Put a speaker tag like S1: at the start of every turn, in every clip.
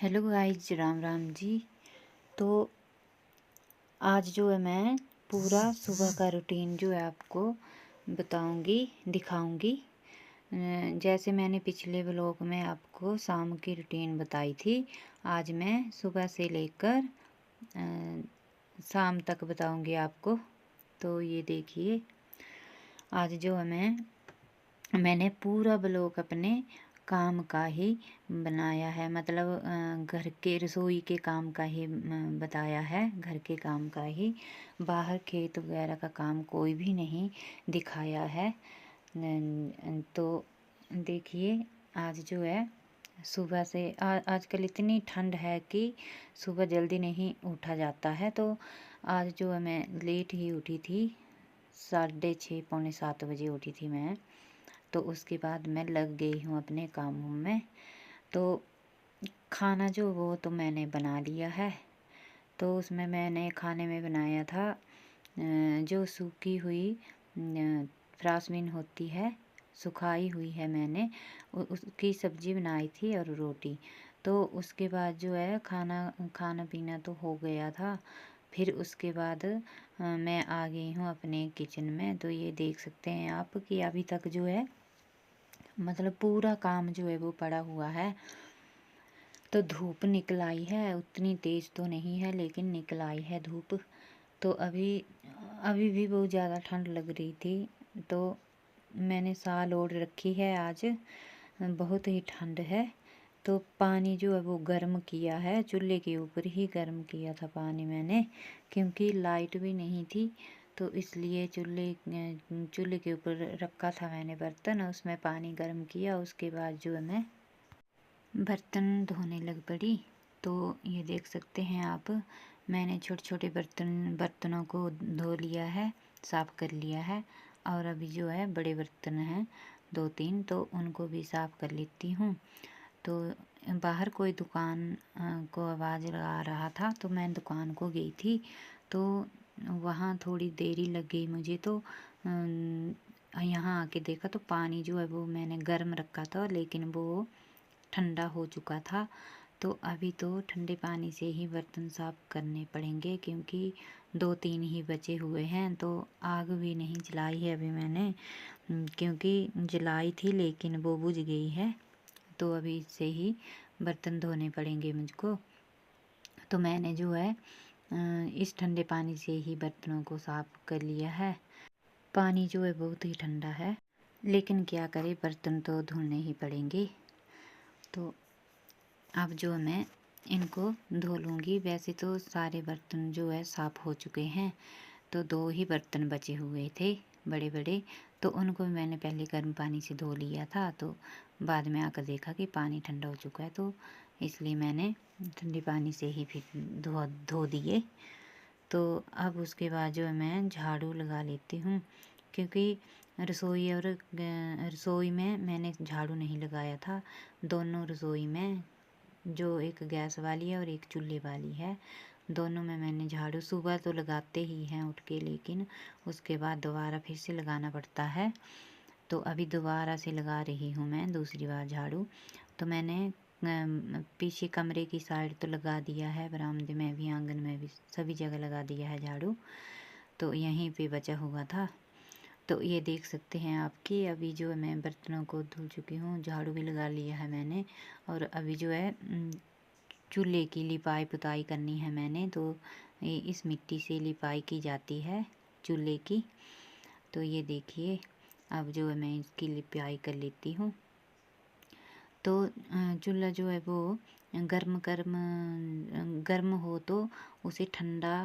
S1: Hello guys, Ram Ram ji. तो आज जो है मैं पूरा सुबह का रूटीन जो है आपको बताऊंगी, दिखाऊंगी। जैसे मैंने पिछले व्लॉग में आपको शाम की रूटीन बताई थी, आज मैं सुबह से लेकर शाम तक बताऊंगी आपको। तो ये देखिए, आज जो है मैंने पूरा व्लॉग अपने काम का ही बनाया है, मतलब घर के रसोई के काम का ही बताया है, घर के काम का ही। बाहर खेत वगैरह का काम कोई भी नहीं दिखाया है। तो देखिए, आज जो है सुबह से आजकल इतनी ठंड है कि सुबह जल्दी नहीं उठा जाता है। तो आज जो है मैं लेट ही उठी थी, 6:30 पौने 7 बजे उठी थी मैं। तो उसके बाद मैं लग गई हूँ अपने कामों में। तो खाना जो वो तो मैंने बना लिया है। तो उसमें मैंने खाने में बनाया था जो सूखी हुई फ्रासबीन होती है, सुखाई हुई है, मैंने उसकी सब्जी बनाई थी और रोटी। तो उसके बाद जो है खाना पीना तो हो गया था। फिर उसके बाद मैं आ गई हूँ अपने किचन में। तो ये देख सकते हैं आप कि अभी तक जो है मतलब पूरा काम जो है वो पड़ा हुआ है। तो धूप निकल आई है, उतनी तेज़ तो नहीं है लेकिन निकल आई है धूप। तो अभी अभी भी बहुत ज़्यादा ठंड लग रही थी। तो मैंने साल ओढ़ रखी है, आज बहुत ही ठंड है। तो पानी जो है वो गर्म किया है, चूल्हे के ऊपर ही गर्म किया था पानी मैंने, क्योंकि लाइट भी नहीं थी। तो इसलिए चूल्हे के ऊपर रखा था मैंने बर्तन, उसमें पानी गर्म किया। उसके बाद जो है मैं बर्तन धोने लग पड़ी। तो ये देख सकते हैं आप, मैंने छोटे छोटे बर्तनों को धो लिया है, साफ़ कर लिया है। और अभी जो है बड़े बर्तन हैं 2-3, तो उनको भी साफ़ कर लेती हूँ। तो बाहर कोई दुकान को आवाज़ लगा रहा था, तो मैं दुकान को गई थी। तो वहाँ थोड़ी देरी लग गई मुझे। तो यहाँ आके देखा तो पानी जो है वो मैंने गर्म रखा था, लेकिन वो ठंडा हो चुका था। तो अभी तो ठंडे पानी से ही बर्तन साफ़ करने पड़ेंगे, क्योंकि 2-3 ही बचे हुए हैं। तो आग भी नहीं जलाई है अभी मैंने, क्योंकि जलाई थी लेकिन वो बुझ गई है। तो अभी इससे ही बर्तन धोने पड़ेंगे मुझको। तो मैंने जो है इस ठंडे पानी से ही बर्तनों को साफ़ कर लिया है। पानी जो है बहुत ही ठंडा है, लेकिन क्या करें, बर्तन तो धुलने ही पड़ेंगे। तो अब जो मैं इनको धो लूँगी। वैसे तो सारे बर्तन जो है साफ़ हो चुके हैं। तो 2 ही बर्तन बचे हुए थे बड़े बड़े, तो उनको मैंने पहले गर्म पानी से धो लिया था। तो बाद में आकर देखा कि पानी ठंडा हो चुका है, तो इसलिए मैंने ठंडे पानी से ही फिर धो दिए। तो अब उसके बाद जो है मैं झाड़ू लगा लेती हूँ, क्योंकि रसोई में मैंने झाड़ू नहीं लगाया था। दोनों रसोई में, जो एक गैस वाली है और एक चूल्हे वाली है, दोनों में मैंने झाड़ू सुबह तो लगाते ही हैं उठ के, लेकिन उसके बाद दोबारा फिर से लगाना पड़ता है। तो अभी दोबारा से लगा रही हूँ मैं दूसरी बार झाड़ू। तो मैंने पीछे कमरे की साइड तो लगा दिया है, बरामदे में भी, आंगन में भी, सभी जगह लगा दिया है झाड़ू। तो यहीं पे बचा हुआ था। तो ये देख सकते हैं आप कि अभी जो है मैं बर्तनों को धुल चुकी हूँ, झाड़ू भी लगा लिया है मैंने। और अभी जो है चूल्हे की लिपाई पुताई करनी है मैंने। तो इस मिट्टी से लिपाई की जाती है चूल्हे की। तो ये देखिए, अब जो है मैं इसकी लिपाई कर लेती हूँ। तो चूल्हा जो है वो गर्म हो तो उसे ठंडा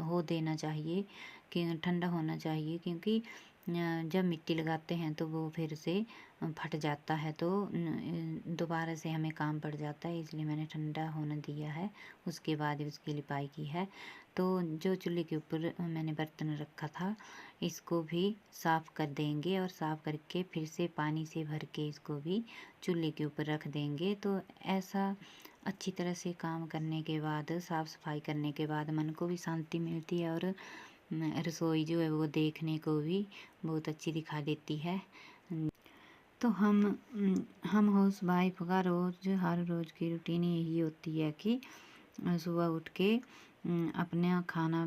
S1: हो देना चाहिए, कि ठंडा होना चाहिए, क्योंकि जब मिट्टी लगाते हैं तो वो फिर से फट जाता है। तो दोबारा से हमें काम पड़ जाता है, इसलिए मैंने ठंडा होने दिया है, उसके बाद ही उसकी लिपाई की है। तो जो चूल्हे के ऊपर मैंने बर्तन रखा था, इसको भी साफ़ कर देंगे, और साफ़ करके फिर से पानी से भर के इसको भी चूल्हे के ऊपर रख देंगे। तो ऐसा अच्छी तरह से काम करने के बाद, साफ़ सफाई करने के बाद मन को भी शांति मिलती है, और रसोई जो है वो देखने को भी बहुत अच्छी दिखा देती है। तो हम हाउसवाइफ का हर रोज़ की रूटीन यही होती है कि सुबह उठ के अपना खाना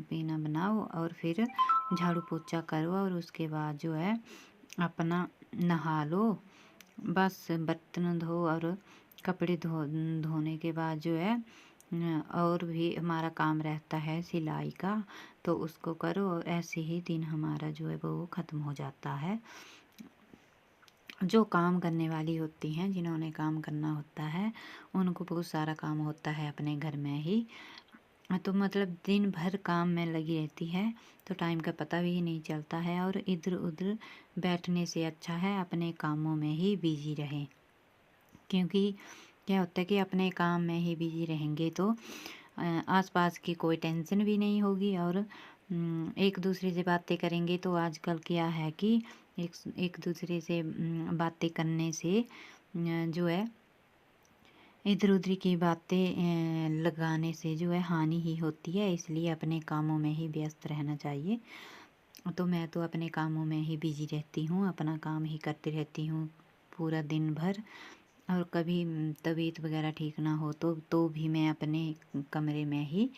S1: पीना बनाओ और फिर झाड़ू पोछा करो और उसके बाद जो है अपना नहा लो। बस बर्तन धो और कपड़े धोने के बाद जो है और भी हमारा काम रहता है सिलाई का, तो उसको करो और ऐसे ही दिन हमारा जो है वो ख़त्म हो जाता है। जो काम करने वाली होती हैं, जिन्होंने काम करना होता है, उनको बहुत सारा काम होता है अपने घर में ही। तो मतलब दिन भर काम में लगी रहती है तो टाइम का पता भी नहीं चलता है, और इधर उधर बैठने से अच्छा है अपने कामों में ही बिजी रहें। क्योंकि क्या होता है कि अपने काम में ही बिजी रहेंगे तो आसपास की कोई टेंशन भी नहीं होगी, और एक दूसरे से बातें करेंगे। तो आजकल क्या है कि एक दूसरे से बातें करने से जो है इधर उधर की बातें लगाने से जो है हानि ही होती है। इसलिए अपने कामों में ही व्यस्त रहना चाहिए। तो मैं तो अपने कामों में ही बिजी रहती हूँ, अपना काम ही करती रहती हूँ पूरा दिन भर। और कभी तबीयत वगैरह ठीक ना हो तो भी मैं अपने कमरे में ही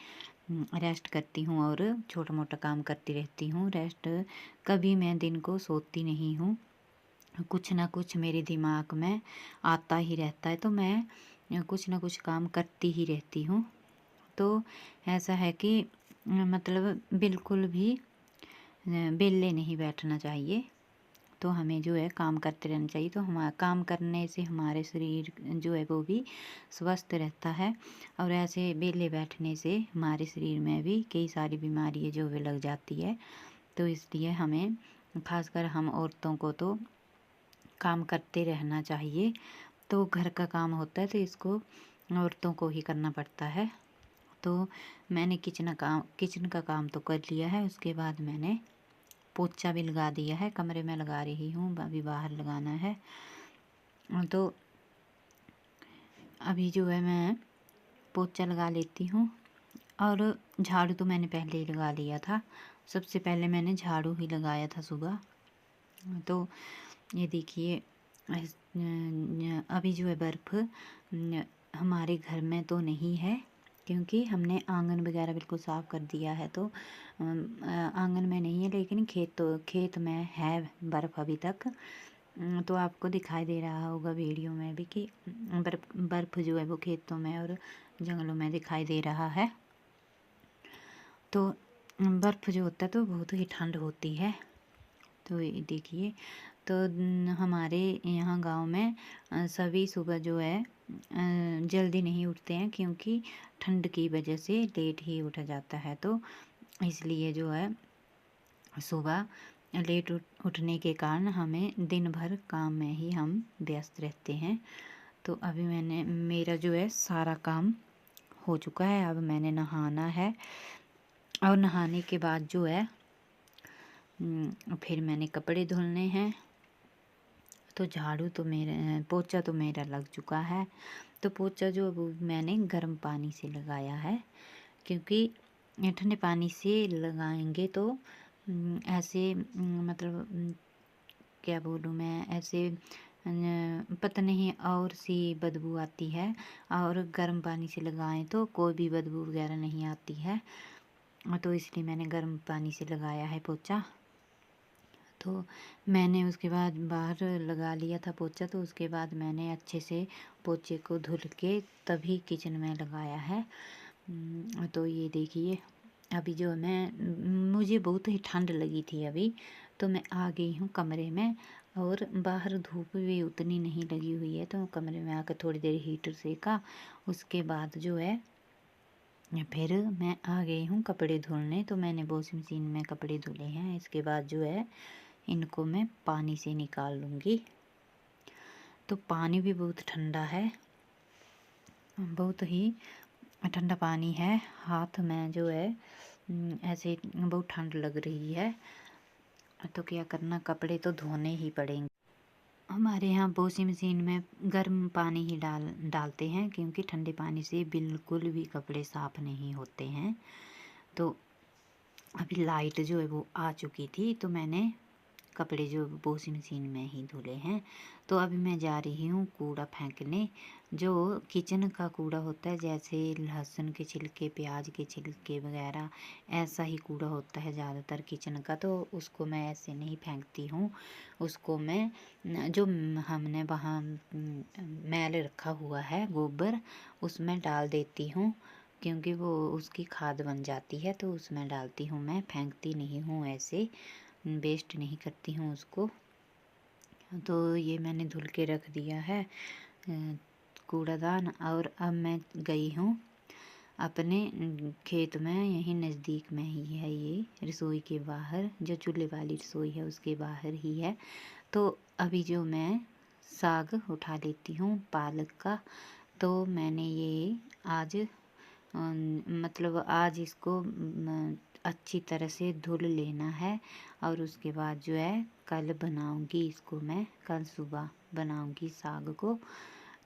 S1: रेस्ट करती हूँ और छोटा मोटा काम करती रहती हूँ। रेस्ट कभी मैं दिन को सोती नहीं हूँ, कुछ ना कुछ मेरे दिमाग में आता ही रहता है, तो मैं कुछ ना कुछ काम करती ही रहती हूँ। तो ऐसा है कि मतलब बिल्कुल भी बेले नहीं बैठना चाहिए। तो हमें जो है काम करते रहना चाहिए। तो हमारा काम करने से हमारे शरीर जो है वो भी स्वस्थ रहता है, और ऐसे बेले बैठने से हमारे शरीर में भी कई सारी बीमारियाँ जो है लग जाती है। तो इसलिए हमें खासकर हम औरतों को तो काम करते रहना चाहिए। तो घर का काम होता है तो इसको औरतों को ही करना पड़ता है। तो मैंने किचन का काम तो कर लिया है। उसके बाद मैंने पोछा भी लगा दिया है, कमरे में लगा रही हूँ, अभी बाहर लगाना है। तो अभी जो है मैं पोछा लगा लेती हूँ, और झाड़ू तो मैंने पहले ही लगा लिया था। सबसे पहले मैंने झाड़ू ही लगाया था सुबह। तो ये देखिए अभी जो है बर्फ़ हमारे घर में तो नहीं है, क्योंकि हमने आंगन वगैरह बिल्कुल साफ़ कर दिया है। तो आंगन में नहीं है, लेकिन खेत में है बर्फ़ अभी तक। तो आपको दिखाई दे रहा होगा वीडियो में भी कि बर्फ़ जो है वो खेतों में और जंगलों में दिखाई दे रहा है। तो बर्फ़ जो होता है तो बहुत ही ठंड होती है। तो ये देखिए, तो हमारे यहाँ गांव में सभी सुबह जो है जल्दी नहीं उठते हैं, क्योंकि ठंड की वजह से लेट ही उठा जाता है। तो इसलिए जो है सुबह लेट उठने के कारण हमें दिन भर काम में ही हम व्यस्त रहते हैं। तो अभी मेरा जो है सारा काम हो चुका है। अब मैंने नहाना है, और नहाने के बाद जो है फिर मैंने कपड़े धुलने हैं। तो पोछा तो मेरा लग चुका है। तो पोछा जो वो मैंने गर्म पानी से लगाया है, क्योंकि ठंडे पानी से लगाएंगे तो ऐसे मतलब क्या बोलूँ मैं, ऐसे पता नहीं और सी बदबू आती है, और गर्म पानी से लगाएं तो कोई भी बदबू वगैरह नहीं आती है। तो इसलिए मैंने गर्म पानी से लगाया है पोछा। तो मैंने उसके बाद बाहर लगा लिया था पोछा, तो उसके बाद मैंने अच्छे से पोछे को धुल के तभी किचन में लगाया है। तो ये देखिए अभी जो मुझे बहुत ही ठंड लगी थी अभी, तो मैं आ गई हूँ कमरे में, और बाहर धूप भी उतनी नहीं लगी हुई है। तो कमरे में आकर थोड़ी देर हीटर सेका, उसके बाद जो है फिर मैं आ गई हूँ कपड़े धुलने। तो मैंने वॉशिंग मशीन में कपड़े धुले हैं। इसके बाद जो है इनको मैं पानी से निकाल लूँगी। तो पानी भी बहुत ठंडा है, बहुत ही ठंडा पानी है। हाथ में जो है ऐसे बहुत ठंड लग रही है। तो क्या करना, कपड़े तो धोने ही पड़ेंगे। हमारे यहाँ वॉशिंग मशीन में गर्म पानी ही डालते हैं, क्योंकि ठंडे पानी से बिल्कुल भी कपड़े साफ़ नहीं होते हैं। तो अभी लाइट जो है वो आ चुकी थी, तो मैंने कपड़े जो वॉशिंग मशीन में ही धुले हैं। तो अभी मैं जा रही हूँ कूड़ा फेंकने। जो किचन का कूड़ा होता है, जैसे लहसुन के छिलके, प्याज के छिलके वगैरह, ऐसा ही कूड़ा होता है ज़्यादातर किचन का, तो उसको मैं ऐसे नहीं फेंकती हूँ। उसको मैं जो हमने वहाँ मैल रखा हुआ है गोबर, उसमें डाल देती हूँ, क्योंकि वो उसकी खाद बन जाती है, तो उसमें डालती हूँ मैं, फेंकती नहीं हूँ ऐसे, वेस्ट नहीं करती हूँ उसको। तो ये मैंने धुल के रख दिया है कूड़ादान। और अब मैं गई हूँ अपने खेत में, यहीं नज़दीक में ही है ये, रसोई के बाहर, जो चूल्हे वाली रसोई है उसके बाहर ही है। तो अभी जो मैं साग उठा लेती हूँ पालक का। तो मैंने ये आज मतलब आज इसको अच्छी तरह से धुल लेना है, और उसके बाद जो है कल बनाऊंगी इसको, मैं कल सुबह बनाऊंगी साग को।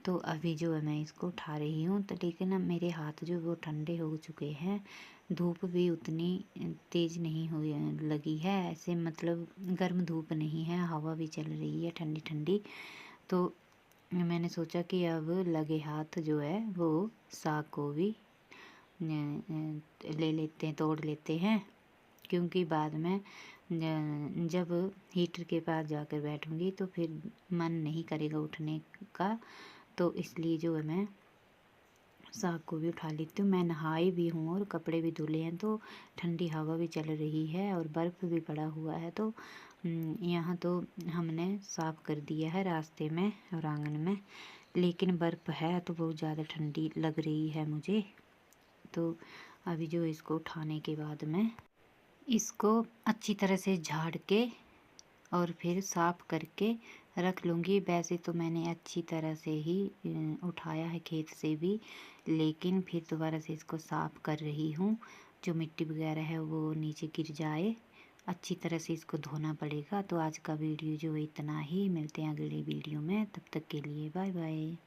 S1: तो अभी जो है मैं इसको उठा रही हूँ, तो लेकिन अब मेरे हाथ जो वो ठंडे हो चुके हैं, धूप भी उतनी तेज़ नहीं हो लगी है, ऐसे मतलब गर्म धूप नहीं है, हवा भी चल रही है ठंडी ठंडी। तो मैंने सोचा कि अब लगे हाथ जो है वो साग को भी ले लेते हैं, तोड़ लेते हैं, क्योंकि बाद में जब हीटर के पास जाकर बैठूंगी तो फिर मन नहीं करेगा उठने का। तो इसलिए जो है मैं साग को भी उठा लेती हूँ। मैं नहाई भी हूँ और कपड़े भी धुले हैं, तो ठंडी हवा भी चल रही है और बर्फ़ भी पड़ा हुआ है। तो यहाँ तो हमने साफ़ कर दिया है रास्ते में और आंगन में, लेकिन बर्फ़ है तो बहुत ज़्यादा ठंडी लग रही है मुझे। तो अभी जो इसको उठाने के बाद मैं इसको अच्छी तरह से झाड़ के और फिर साफ़ करके रख लूँगी। वैसे तो मैंने अच्छी तरह से ही उठाया है खेत से भी, लेकिन फिर दोबारा से इसको साफ़ कर रही हूँ, जो मिट्टी वगैरह है वो नीचे गिर जाए, अच्छी तरह से इसको धोना पड़ेगा। तो आज का वीडियो जो इतना ही, मिलते हैं अगले वीडियो में, तब तक के लिए बाय बाय।